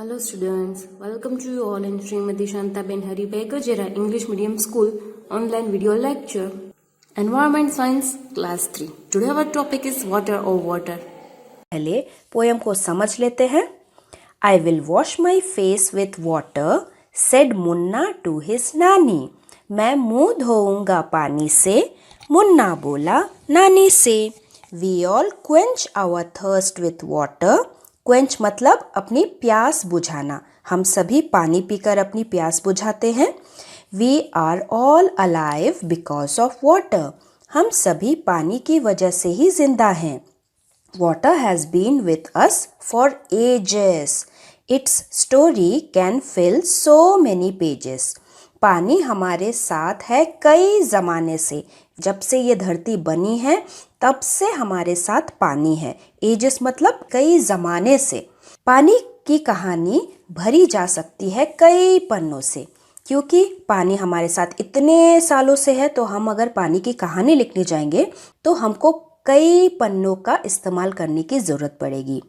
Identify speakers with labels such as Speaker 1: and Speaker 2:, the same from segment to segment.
Speaker 1: Hello students, welcome to you all in Srimati Shantaben Hari Bekajera English Medium School online video lecture. Environment Science Class 3. Today our topic is water or water.
Speaker 2: पहले poem को समझ लेते हैं. I will wash my face with water, said Munna to his नानी. मैं मुंह धोऊंगा पानी से, मुन्ना बोला नानी से. We all quench our thirst with water. Quench मतलब अपनी प्यास बुझाना. हम सभी पानी पीकर अपनी प्यास बुझाते हैं. We are all alive because of water. हम सभी पानी की वजह से ही जिंदा हैं. Water has been with us for ages. Its story can fill so many pages. पानी हमारे साथ है कई ज़माने से. जब से ये धरती बनी है तब से हमारे साथ पानी है. एजेस मतलब कई ज़माने से. पानी की कहानी भरी जा सकती है कई पन्नों से. क्योंकि पानी हमारे साथ इतने सालों से है तो हम अगर पानी की कहानी लिखने जाएंगे तो हमको कई पन्नों का इस्तेमाल करने की ज़रूरत पड़ेगी.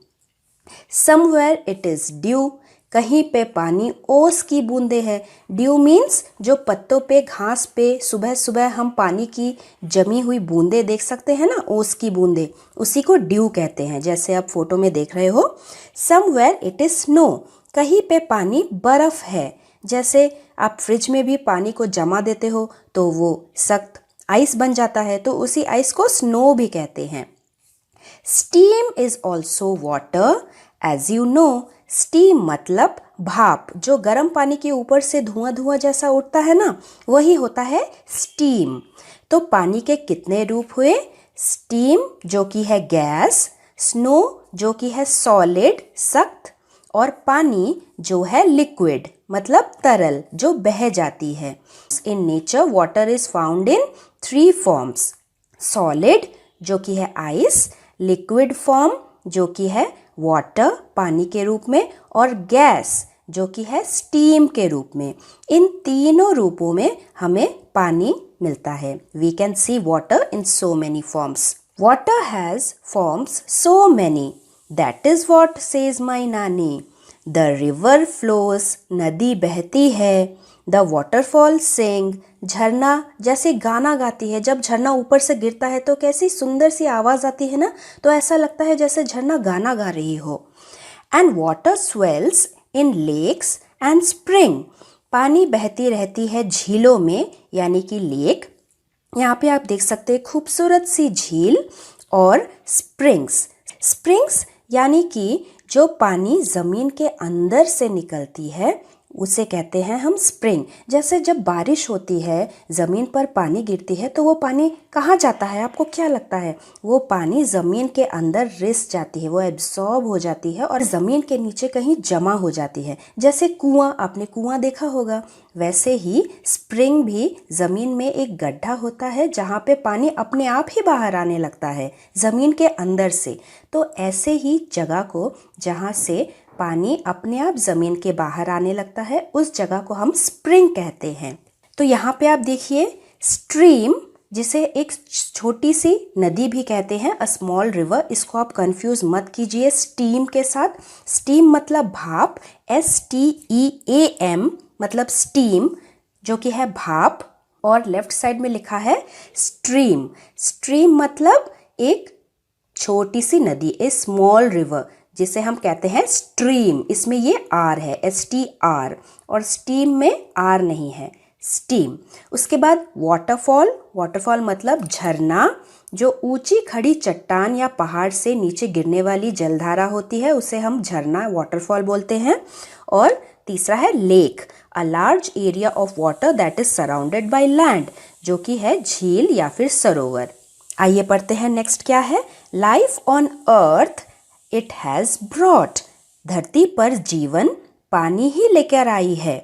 Speaker 2: Somewhere it is dew. कहीं पे पानी ओस की बूंदे हैं. ड्यू मीन्स जो पत्तों पे घास पे सुबह सुबह हम पानी की जमी हुई बूंदे देख सकते हैं ना, ओस की बूंदे, उसी को ड्यू कहते हैं, जैसे आप फोटो में देख रहे हो. Somewhere it is snow. कहीं पे पानी बर्फ है. जैसे आप फ्रिज में भी पानी को जमा देते हो तो वो सख्त आइस बन जाता है, तो उसी आइस को स्नो भी कहते हैं. Steam is also water. As you know, steam मतलब भाप. जो गर्म पानी के ऊपर से धुआं धुआं जैसा उठता है ना, वही होता है स्टीम. तो पानी के कितने रूप हुए? स्टीम जो कि है गैस, स्नो जो कि है सॉलिड सख्त, और पानी जो है लिक्विड मतलब तरल जो बह जाती है. In nature water is found in 3 forms. Solid जो कि है आइस, लिक्विड फॉर्म जो कि है वाटर पानी के रूप में, और गैस जो कि है स्टीम के रूप में. इन तीनों रूपों में हमें पानी मिलता है. We can see water in so many forms. Water has forms so many. That is what says my nani. The river flows. नदी बहती है. The waterfall sing. झरना जैसे गाना गाती है. जब झरना ऊपर से गिरता है तो कैसी सुंदर सी आवाज़ आती है ना, तो ऐसा लगता है जैसे झरना गाना गा रही हो. And water swells in lakes and spring. पानी बहती रहती है झीलों में यानी कि लेक. यहाँ पे आप देख सकते हैं खूबसूरत सी झील. और स्प्रिंग्स. स्प्रिंग्स यानी कि जो पानी ज़मीन के अंदर से निकलती है उसे कहते हैं हम स्प्रिंग. जैसे जब बारिश होती है, ज़मीन पर पानी गिरती है, तो वो पानी कहाँ जाता है? आपको क्या लगता है? वो पानी ज़मीन के अंदर रिस जाती है, वो एब्जॉर्ब हो जाती है और ज़मीन के नीचे कहीं जमा हो जाती है. जैसे कुआं, आपने कुआं देखा होगा, वैसे ही स्प्रिंग भी ज़मीन में एक गड्ढा होता है जहाँ पे पानी अपने आप ही बाहर आने लगता है ज़मीन के अंदर से. तो ऐसे ही जगह को जहाँ से पानी अपने आप ज़मीन के बाहर आने लगता है, उस जगह को हम स्प्रिंग कहते हैं. तो यहाँ पे आप देखिए स्ट्रीम, जिसे एक छोटी सी नदी भी कहते हैं, अ स्मॉल रिवर. इसको आप कंफ्यूज मत कीजिए स्टीम के साथ. स्टीम मतलब भाप. STEAM मतलब स्टीम जो कि है भाप. और लेफ्ट साइड में लिखा है स्ट्रीम. स्ट्रीम मतलब एक छोटी सी नदी, ए स्मॉल रिवर, जिसे हम कहते हैं स्ट्रीम. इसमें ये R है, STR, और स्टीम में R नहीं है, स्टीम. उसके बाद वाटरफॉल. वाटरफॉल मतलब झरना. जो ऊंची खड़ी चट्टान या पहाड़ से नीचे गिरने वाली जलधारा होती है उसे हम झरना वाटरफॉल बोलते हैं. और तीसरा है lake, a large area of water that is surrounded by land, जो कि है झील या फिर सरोवर. आइए पढ़ते हैं नेक्स्ट क्या है. Life on earth it has brought. धरती पर जीवन पानी ही लेकर आई है.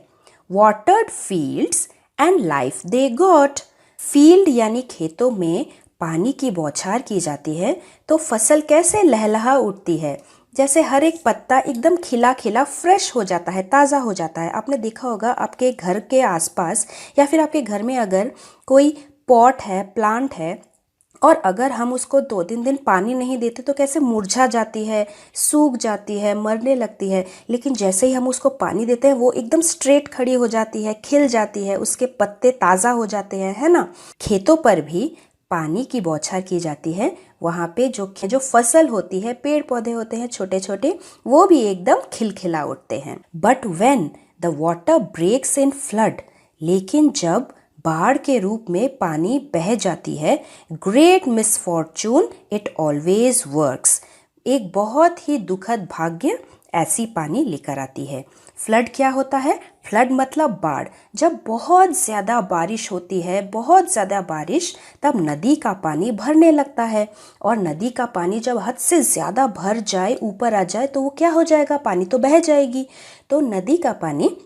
Speaker 2: Watered fields and life they got. Field यानी खेतों में पानी की बौछार की जाती है तो फसल कैसे लहलहा उठती है. जैसे हर एक पत्ता एकदम खिला खिला फ्रेश हो जाता है, ताज़ा हो जाता है. आपने देखा होगा आपके घर के आसपास या फिर आपके घर में अगर कोई पॉट है, प्लांट है, और अगर हम उसको 2-3 दिन पानी नहीं देते तो कैसे मुरझा जाती है, सूख जाती है, मरने लगती है। लेकिन जैसे ही हम उसको पानी देते हैं वो एकदम स्ट्रेट खड़ी हो जाती है, खिल जाती है, उसके पत्ते ताज़ा हो जाते हैं, है ना। खेतों पर भी पानी की बौछार की जाती है। वहाँ पे जो फसल होती है, पेड़ पौधे होते हैं छोटे छोटे, वो भी एकदम खिलखिला उठते हैं। But when the water breaks in flood, लेकिन जब बाढ़ के रूप में पानी बह जाती है, great misfortune it always works, एक बहुत ही दुखद भाग्य ऐसी पानी लेकर आती है। फ्लड क्या होता है? फ्लड मतलब बाढ़। जब बहुत ज़्यादा बारिश होती है, बहुत ज़्यादा बारिश, तब नदी का पानी भरने लगता है। और नदी का पानी जब हद से ज़्यादा भर जाए, ऊपर आ जाए, तो वो क्या हो जाएगा? पानी तो बह जाएगी। तो नदी का पानी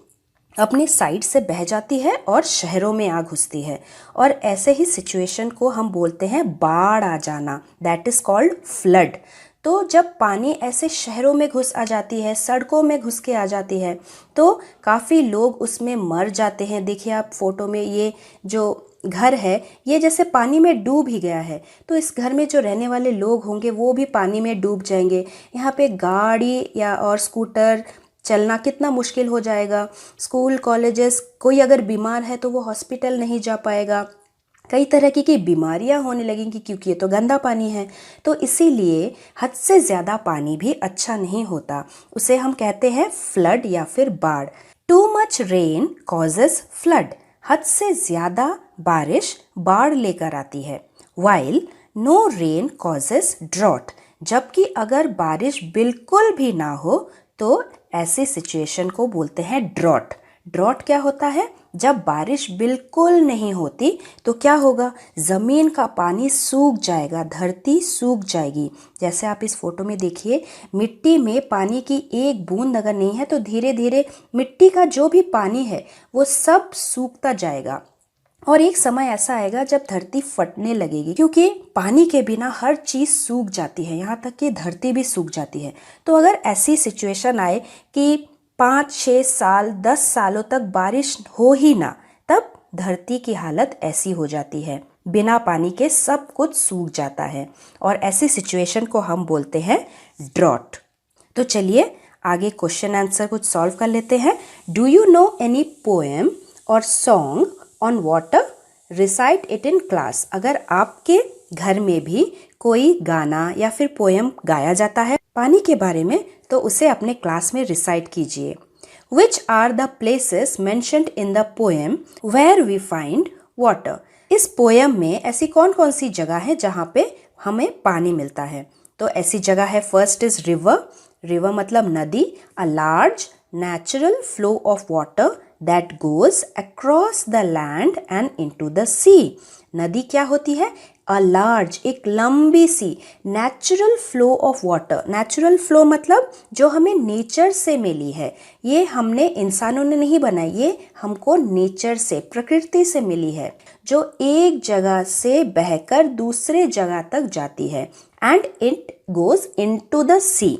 Speaker 2: अपने साइड से बह जाती है और शहरों में आ घुसती है। और ऐसे ही सिचुएशन को हम बोलते हैं बाढ़ आ जाना, दैट इज़ कॉल्ड फ्लड। तो जब पानी ऐसे शहरों में घुस आ जाती है, सड़कों में घुस के आ जाती है, तो काफ़ी लोग उसमें मर जाते हैं। देखिए आप फोटो में, ये जो घर है ये जैसे पानी में डूब ही गया है। तो इस घर में जो रहने वाले लोग होंगे वो भी पानी में डूब जाएंगे। यहाँ पे गाड़ी या और स्कूटर चलना कितना मुश्किल हो जाएगा। स्कूल कॉलेजेस, कोई अगर बीमार है तो वो हॉस्पिटल नहीं जा पाएगा। कई तरह की बीमारियां होने लगेंगी क्योंकि ये तो गंदा पानी है। तो इसीलिए हद से ज़्यादा पानी भी अच्छा नहीं होता, उसे हम कहते हैं फ्लड या फिर बाढ़। Too much rain causes flood, हद से ज़्यादा बारिश बाढ़ लेकर आती है। While no rain causes drought, जबकि अगर बारिश बिल्कुल भी ना हो तो ऐसी सिचुएशन को बोलते हैं ड्रॉट। ड्रॉट क्या होता है? जब बारिश बिल्कुल नहीं होती तो क्या होगा? ज़मीन का पानी सूख जाएगा, धरती सूख जाएगी। जैसे आप इस फोटो में देखिए, मिट्टी में पानी की एक बूंद अगर नहीं है तो धीरे धीरे मिट्टी का जो भी पानी है वो सब सूखता जाएगा। और एक समय ऐसा आएगा जब धरती फटने लगेगी, क्योंकि पानी के बिना हर चीज़ सूख जाती है, यहाँ तक कि धरती भी सूख जाती है। तो अगर ऐसी सिचुएशन आए कि 5-6 साल 10 सालों तक बारिश हो ही ना, तब धरती की हालत ऐसी हो जाती है, बिना पानी के सब कुछ सूख जाता है। और ऐसी सिचुएशन को हम बोलते हैं ड्रॉट। तो चलिए आगे क्वेश्चन आंसर कुछ सॉल्व कर लेते हैं। Do you know any poem और song on water? Recite it in class. अगर आपके घर में भी कोई गाना या फिर पोएम गाया जाता है पानी के बारे में, तो उसे अपने क्लास में रिसाइट कीजिए। Which are the places mentioned in the poem where we find water? इस पोएम में ऐसी कौन कौन सी जगह है जहाँ पे हमें पानी मिलता है? तो ऐसी जगह है, फर्स्ट इज रिवर। रिवर मतलब नदी। A large natural flow of water that goes across the land and into the sea. नदी क्या होती है? अ लार्ज, एक लंबी सी natural flow of water. Natural flow मतलब जो हमें नेचर से मिली है, ये हमने इंसानों ने नहीं बनाई, ये हमको नेचर से, प्रकृति से मिली है, जो एक जगह से बहकर दूसरे जगह तक जाती है। And it goes into the sea.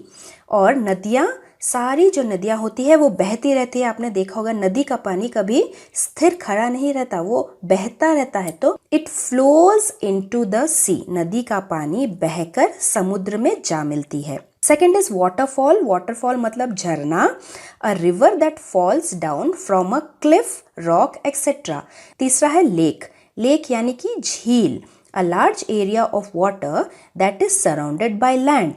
Speaker 2: और नदियाँ, सारी जो नदियाँ होती है वो बहती रहती है। आपने देखा होगा नदी का पानी कभी स्थिर खड़ा नहीं रहता, वो बहता रहता है। तो इट फ्लोज इनटू द सी, नदी का पानी बहकर समुद्र में जा मिलती है। Second is waterfall. वाटरफॉल मतलब झरना। A river that falls down from a cliff, rock etcetera. तीसरा है लेक। लेक यानी कि झील। A large area of water that is surrounded by land.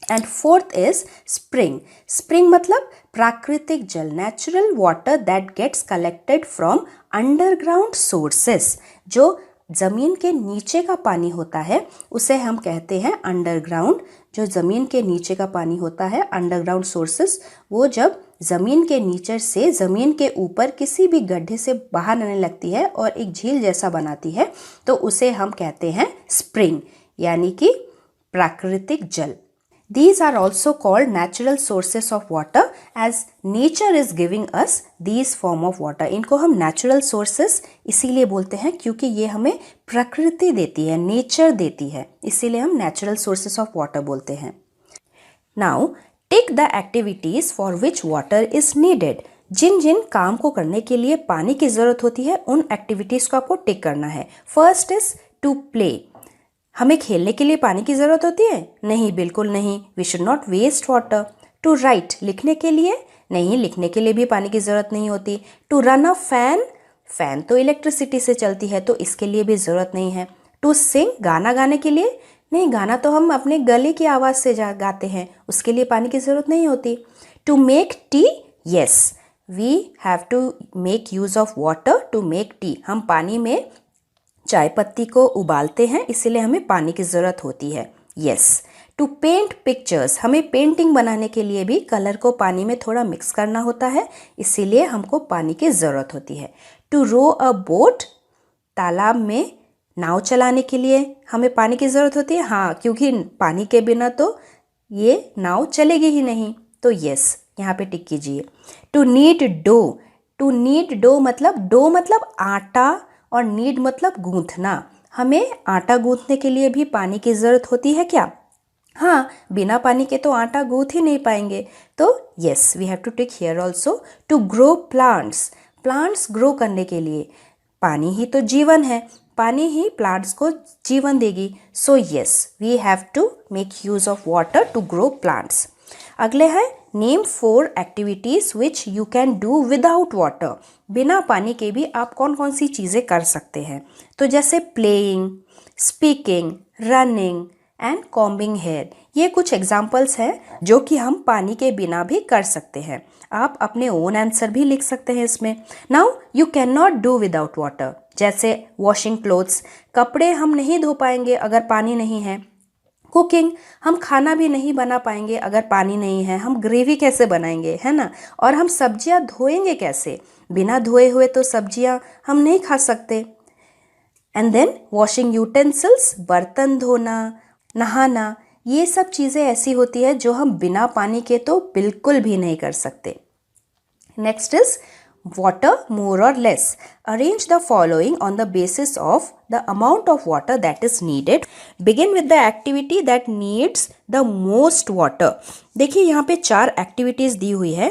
Speaker 2: And fourth is spring. Spring मतलब प्राकृतिक जल, natural water that gets collected from underground sources. जो जमीन के नीचे का पानी होता है उसे हम कहते हैं अंडरग्राउंड। जो जमीन के नीचे का पानी होता है, अंडरग्राउंड सोर्सेस, वो जब जमीन के नीचे से जमीन के ऊपर किसी भी गड्ढे से बाहर आने लगती है और एक झील जैसा बनाती है, तो उसे हम कहते हैं स्प्रिंग, यानी कि प्राकृतिक जल। These are also called natural sources of water as nature is giving us these form of water. इनको हम natural sources इसीलिए बोलते हैं क्योंकि ये हमें प्रकृति देती है, नेचर देती है, इसीलिए हम natural sources of water बोलते हैं। Now take the activities for which water is needed. जिन जिन काम को करने के लिए पानी की ज़रूरत होती है उन एक्टिविटीज़ को आपको टिक करना है। First is to play. हमें खेलने के लिए पानी की ज़रूरत होती है? नहीं, बिल्कुल नहीं। We should not waste water. To write, लिखने के लिए? नहीं, लिखने के लिए भी पानी की ज़रूरत नहीं होती। To run a fan? Fan तो इलेक्ट्रिसिटी से चलती है, तो इसके लिए भी ज़रूरत नहीं है। टू सिंग, गाना गाने के लिए? नहीं, गाना तो हम अपने गले की आवाज़ से गाते हैं, उसके लिए पानी की ज़रूरत नहीं होती। To make tea? Yes, we have to make use of water to make tea. हम पानी में चाय पत्ती को उबालते हैं, इसीलिए हमें पानी की ज़रूरत होती है। यस। टू पेंट पिक्चर्स, हमें पेंटिंग बनाने के लिए भी कलर को पानी में थोड़ा मिक्स करना होता है, इसीलिए हमको पानी की ज़रूरत होती है। टू रो अ बोट, तालाब में नाव चलाने के लिए हमें पानी की ज़रूरत होती है। हाँ, क्योंकि पानी के बिना तो ये नाव चलेगी ही नहीं, तो यस, यहाँ पे टिक कीजिए। To knead dough, to knead dough मतलब आटा, और नीड मतलब गूंथना। हमें आटा गूंथने के लिए भी पानी की ज़रूरत होती है क्या? हाँ, बिना पानी के तो आटा गूंथ ही नहीं पाएंगे, तो yes, we have to take here also. To grow plants, plants grow करने के लिए पानी ही तो जीवन है, पानी ही प्लांट्स को जीवन देगी, so yes, we have to make use of water to grow plants. अगले है name 4 activities which you can do without water. बिना पानी के भी आप कौन कौन सी चीज़ें कर सकते हैं? तो जैसे playing, speaking, running and combing hair, ये कुछ एग्जाम्पल्स हैं जो कि हम पानी के बिना भी कर सकते हैं। आप अपने ओन आंसर भी लिख सकते हैं इसमें। Now you can not do without water, जैसे वॉशिंग क्लोथ्स, कपड़े हम नहीं धो पाएंगे अगर पानी नहीं है। कुकिंग, हम खाना भी नहीं बना पाएंगे अगर पानी नहीं है। हम ग्रेवी कैसे बनाएंगे, है ना? और हम सब्जियां धोएंगे कैसे? बिना धोए हुए तो सब्जियां हम नहीं खा सकते। एंड देन वॉशिंग यूटेंसिल्स, बर्तन धोना, नहाना, ये सब चीज़ें ऐसी होती है जो हम बिना पानी के तो बिल्कुल भी नहीं कर सकते। Next is water more or less. Arrange the following on the basis of the amount of water that is needed. Begin with the activity that needs the most water. देखिए यहाँ पे 4 एक्टिविटीज दी हुई है।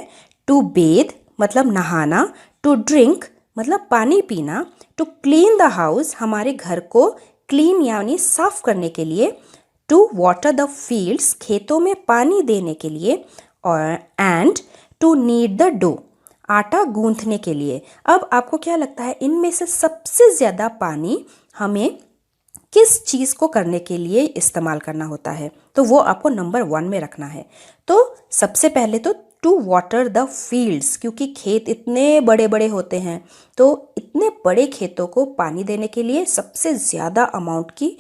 Speaker 2: टू बेथ मतलब नहाना, to drink मतलब पानी पीना, टू क्लीन द हाउस हमारे घर को क्लीन यानी साफ करने के लिए, टू वाटर द फील्ड्स खेतों में पानी देने के लिए, और and to knead the dough आटा गूंथने के लिए। अब आपको क्या लगता है इनमें से सबसे ज़्यादा पानी हमें किस चीज़ को करने के लिए इस्तेमाल करना होता है? तो वो आपको नंबर 1 में रखना है। तो सबसे पहले तो टू वाटर द फील्ड्स, क्योंकि खेत इतने बड़े बड़े होते हैं, तो इतने बड़े खेतों को पानी देने के लिए सबसे ज़्यादा अमाउंट की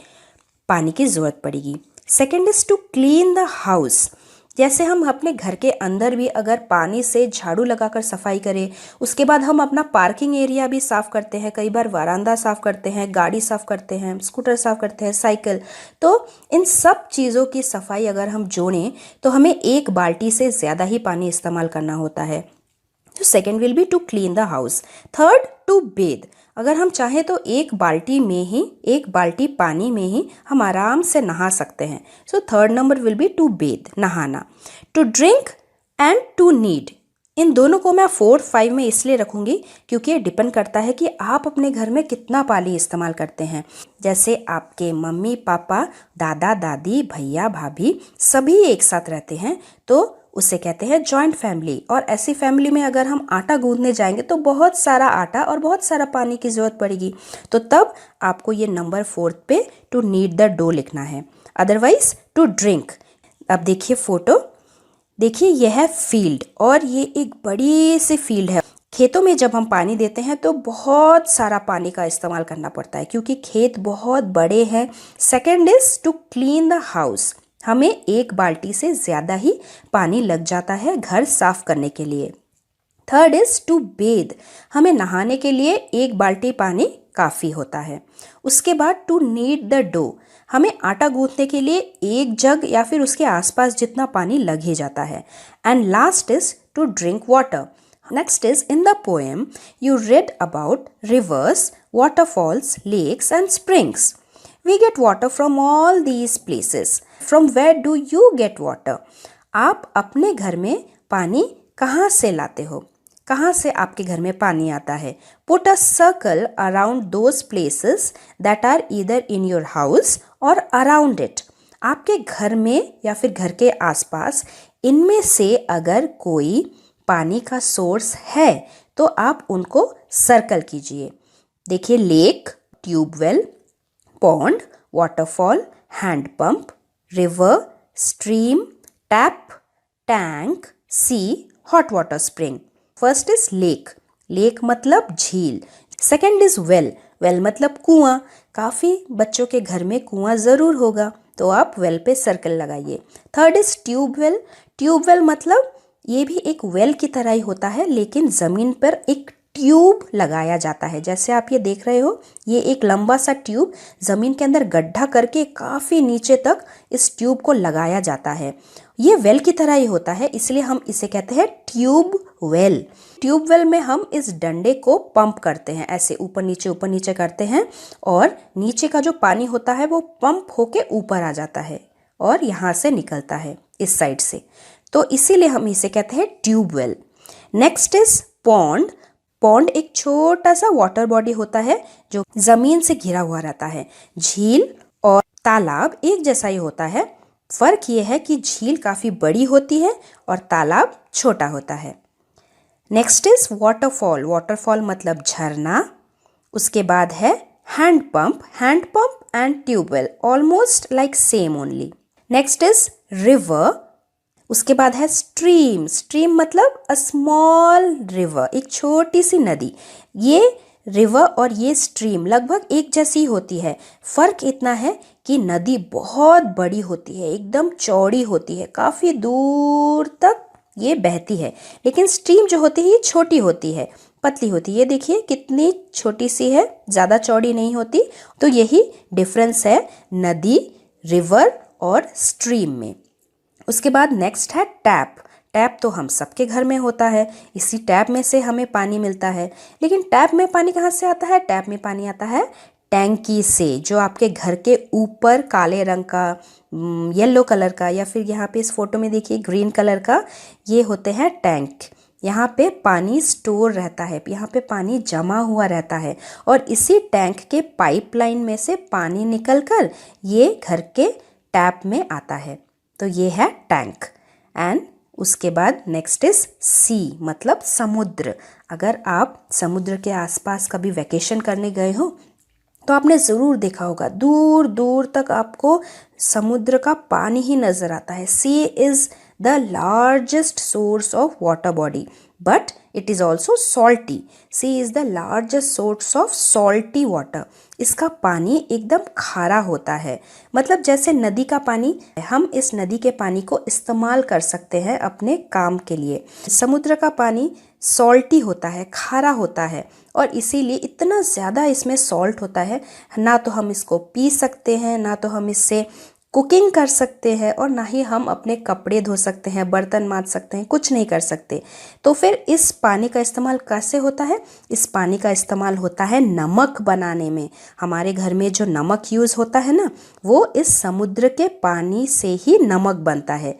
Speaker 2: पानी की ज़रूरत पड़ेगी। Second is to clean the house, जैसे हम अपने घर के अंदर भी अगर पानी से झाड़ू लगाकर सफाई करें, उसके बाद हम अपना पार्किंग एरिया भी साफ़ करते हैं, कई बार वरांदा साफ़ करते हैं, गाड़ी साफ़ करते हैं, स्कूटर साफ़ करते हैं, साइकिल, तो इन सब चीज़ों की सफाई अगर हम जोड़ें तो हमें 1 बाल्टी से ज़्यादा ही पानी इस्तेमाल करना होता है। तो second will be to clean the house. Third to bathe, अगर हम चाहें तो 1 बाल्टी पानी में ही हम आराम से नहा सकते हैं। So third number will be to bathe, नहाना। To drink and to need, इन दोनों को मैं 4, 5 में इसलिए रखूँगी क्योंकि ये डिपेंड करता है कि आप अपने घर में कितना पानी इस्तेमाल करते हैं। जैसे आपके मम्मी पापा, दादा दादी, भैया भाभी सभी एक साथ रहते हैं तो उसे कहते हैं जॉइंट फैमिली, और ऐसी फैमिली में अगर हम आटा गूंथने जाएंगे तो बहुत सारा आटा और बहुत सारा पानी की ज़रूरत पड़ेगी, तो तब आपको ये नंबर 4 पे टू नीड द डो लिखना है। Otherwise to drink. अब देखिए फोटो, देखिए यह है फील्ड और ये एक बड़ी सी फील्ड है। खेतों में जब हम पानी देते हैं तो बहुत सारा पानी का इस्तेमाल करना पड़ता है क्योंकि खेत बहुत बड़े हैं। Second is to clean the house, हमें 1 बाल्टी से ज़्यादा ही पानी लग जाता है घर साफ करने के लिए। थर्ड इज टू बेथ, हमें नहाने के लिए 1 बाल्टी पानी काफ़ी होता है। उसके बाद टू नीड द डो, हमें आटा गूंथने के लिए 1 जग या फिर उसके आसपास जितना पानी लग ही जाता है। And last is to drink water. Next is in the poem you read about rivers, waterfalls, lakes and springs. We get water from all these places. From where do you get water? आप अपने घर में पानी कहाँ से लाते हो? कहाँ से आपके घर में पानी आता है? Put a circle around those places that are either in your house or around it. आपके घर में या फिर घर के आसपास इनमें से अगर कोई पानी का सोर्स है तो आप उनको सर्कल कीजिए। देखिए, lake, tube well, pond, waterfall, hand pump, river, stream, tap, tank, sea, hot water spring. First is lake. Lake मतलब झील। Second is well. वेल मतलब कुआं। काफ़ी बच्चों के घर में कुआं ज़रूर होगा, तो आप वेल पे सर्कल लगाइए। Third is tubewell. ट्यूबवेल मतलब ये भी एक वेल की तरह ही होता है, लेकिन ज़मीन पर एक ट्यूब लगाया जाता है। जैसे आप ये देख रहे हो, ये एक लंबा सा ट्यूब ज़मीन के अंदर गड्ढा करके काफ़ी नीचे तक इस ट्यूब को लगाया जाता है। ये वेल की तरह ही होता है, इसलिए हम इसे कहते हैं ट्यूब वेल। ट्यूब वेल में हम इस डंडे को पंप करते हैं, ऐसे ऊपर नीचे करते हैं, और नीचे का जो पानी होता है वो पंप होके ऊपर आ जाता है और यहाँ से निकलता है इस साइड से, तो इसीलिए हम इसे कहते हैं tube well. Next is pond. Pond एक छोटा सा वाटर बॉडी होता है जो जमीन से घिरा हुआ रहता है। झील और तालाब एक जैसा ही होता है, फर्क ये है कि झील काफी बड़ी होती है और तालाब छोटा होता है। Next is waterfall. वाटरफॉल मतलब झरना। उसके बाद है hand pump. Hand pump and tube well almost like same only. Next is river. उसके बाद है स्ट्रीम। स्ट्रीम मतलब अ स्मॉल रिवर, एक छोटी सी नदी। ये रिवर और ये स्ट्रीम लगभग एक जैसी होती है। फर्क इतना है कि नदी बहुत बड़ी होती है, एकदम चौड़ी होती है, काफ़ी दूर तक ये बहती है, लेकिन स्ट्रीम जो होती है ये छोटी होती है, पतली होती है। ये देखिए कितनी छोटी सी है, ज़्यादा चौड़ी नहीं होती। तो यही डिफरेंस है नदी, रिवर और स्ट्रीम में। उसके बाद नेक्स्ट है टैप। टैप तो हम सबके घर में होता है, इसी टैप में से हमें पानी मिलता है। लेकिन टैप में पानी कहाँ से आता है? टैप में पानी आता है टैंकी से, जो आपके घर के ऊपर काले रंग का, येलो कलर का, या फिर यहाँ पे इस फोटो में देखिए ग्रीन कलर का, ये होते हैं टैंक। यहाँ पे पानी स्टोर रहता है, यहाँ पे पानी जमा हुआ रहता है, और इसी टैंक के पाइपलाइन में से पानी निकलकर ये घर के टैप में आता है। तो ये है टैंक। एंड उसके बाद नेक्स्ट इज सी, मतलब समुद्र। अगर आप समुद्र के आसपास कभी वैकेशन करने गए हो तो आपने ज़रूर देखा होगा, दूर दूर तक आपको समुद्र का पानी ही नज़र आता है। Sea is the largest source of water body, but it is also salty. Sea is the largest source of salty water. इसका पानी एकदम खारा होता है, मतलब जैसे नदी का पानी। हम इस नदी के पानी को इस्तेमाल कर सकते हैं अपने काम के लिए। समुद्र का पानी सॉल्टी होता है, खारा होता है, और इसीलिए इतना ज़्यादा इसमें सॉल्ट होता है, ना तो हम इसको पी सकते हैं, ना तो हम इससे कुकिंग कर सकते हैं, और ना ही हम अपने कपड़े धो सकते हैं, बर्तन मांज सकते हैं, कुछ नहीं कर सकते। तो फिर इस पानी का इस्तेमाल कैसे होता है? इस पानी का इस्तेमाल होता है नमक बनाने में। हमारे घर में जो नमक यूज़ होता है ना, वो इस समुद्र के पानी से ही नमक बनता है।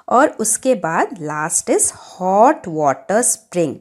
Speaker 2: और उसके बाद last is hot water spring.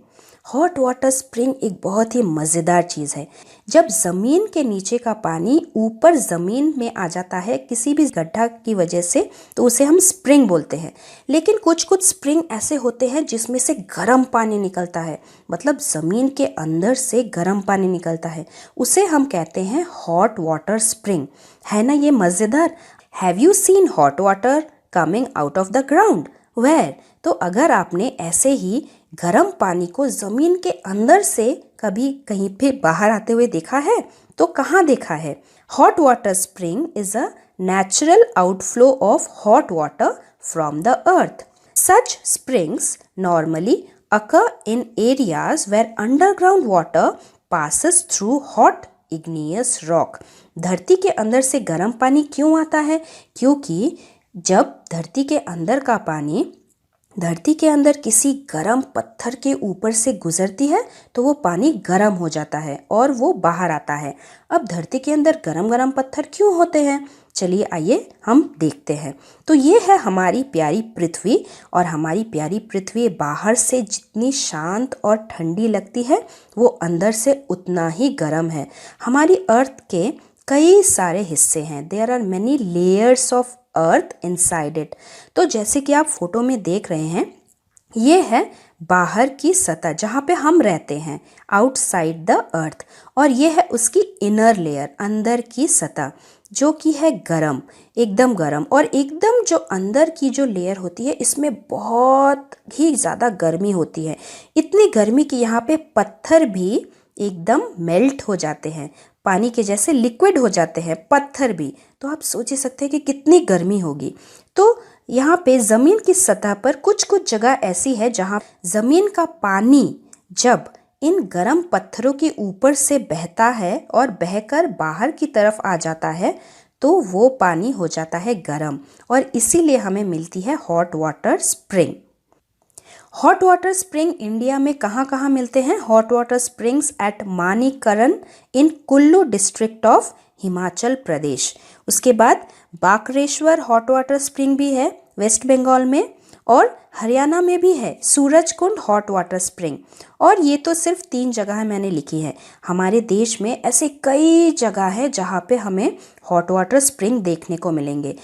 Speaker 2: Hot water spring एक बहुत ही मज़ेदार चीज़ है। जब ज़मीन के नीचे का पानी ऊपर ज़मीन में आ जाता है किसी भी गड्ढा की वजह से, तो उसे हम स्प्रिंग बोलते हैं। लेकिन कुछ कुछ स्प्रिंग ऐसे होते हैं जिसमें से गर्म पानी निकलता है, मतलब ज़मीन के अंदर से गर्म पानी निकलता है, उसे हम कहते हैं हॉट वाटर स्प्रिंग। है ना ये मज़ेदार? Have you seen hot water coming out of the ground? Where? तो अगर आपने ऐसे ही गर्म पानी को ज़मीन के अंदर से कभी कहीं पे बाहर आते हुए देखा है, तो कहाँ देखा है? Hot water spring is a natural outflow of hot water from the earth. Such springs normally occur in areas where underground water passes through hot igneous rock. धरती के अंदर से गर्म पानी क्यों आता है? क्योंकि जब धरती के अंदर का पानी धरती के अंदर किसी गर्म पत्थर के ऊपर से गुजरती है तो वो पानी गर्म हो जाता है और वो बाहर आता है। अब धरती के अंदर गरम गरम पत्थर क्यों होते हैं? चलिए आइए हम देखते हैं। तो ये है हमारी प्यारी पृथ्वी, और हमारी प्यारी पृथ्वी बाहर से जितनी शांत और ठंडी लगती है वो अंदर से उतना ही गर्म है। हमारी अर्थ के कई सारे हिस्से हैं। There are many layers of earth inside it. तो जैसे कि आप फोटो में देख रहे हैं, ये है बाहर की सतह जहाँ पे हम रहते हैं, आउटसाइड द अर्थ, और ये है उसकी इनर लेयर, अंदर की सतह, जो कि है गरम, एकदम गरम। और एकदम जो अंदर की जो लेयर होती है इसमें बहुत ही ज़्यादा गर्मी होती है, इतनी गर्मी कि यहाँ पे पत्थर भी एकदम मेल्ट हो जाते हैं, पानी के जैसे लिक्विड हो जाते हैं पत्थर भी। तो आप सोच ही सकते हैं कि कितनी गर्मी होगी। तो यहाँ पे ज़मीन की सतह पर कुछ कुछ जगह ऐसी है जहाँ ज़मीन का पानी जब इन गर्म पत्थरों के ऊपर से बहता है और बहकर बाहर की तरफ आ जाता है तो वो पानी हो जाता है गर्म, और इसीलिए हमें मिलती है hot water spring. Hot water spring India में कहाँ कहाँ मिलते हैं? Hot water springs at Manikaran in Kullu district of Himachal Pradesh. उसके बाद बाकरेश्वर हॉट वाटर स्प्रिंग भी है वेस्ट बंगाल में, और हरियाणा में भी है सूरजकुंड हॉट वाटर स्प्रिंग। और ये तो सिर्फ 3 जगह मैंने लिखी है। हमारे देश में ऐसे कई जगह है जहाँ पे हमें हॉट वाटर स्प्रिंग देखने को मिलेंगे।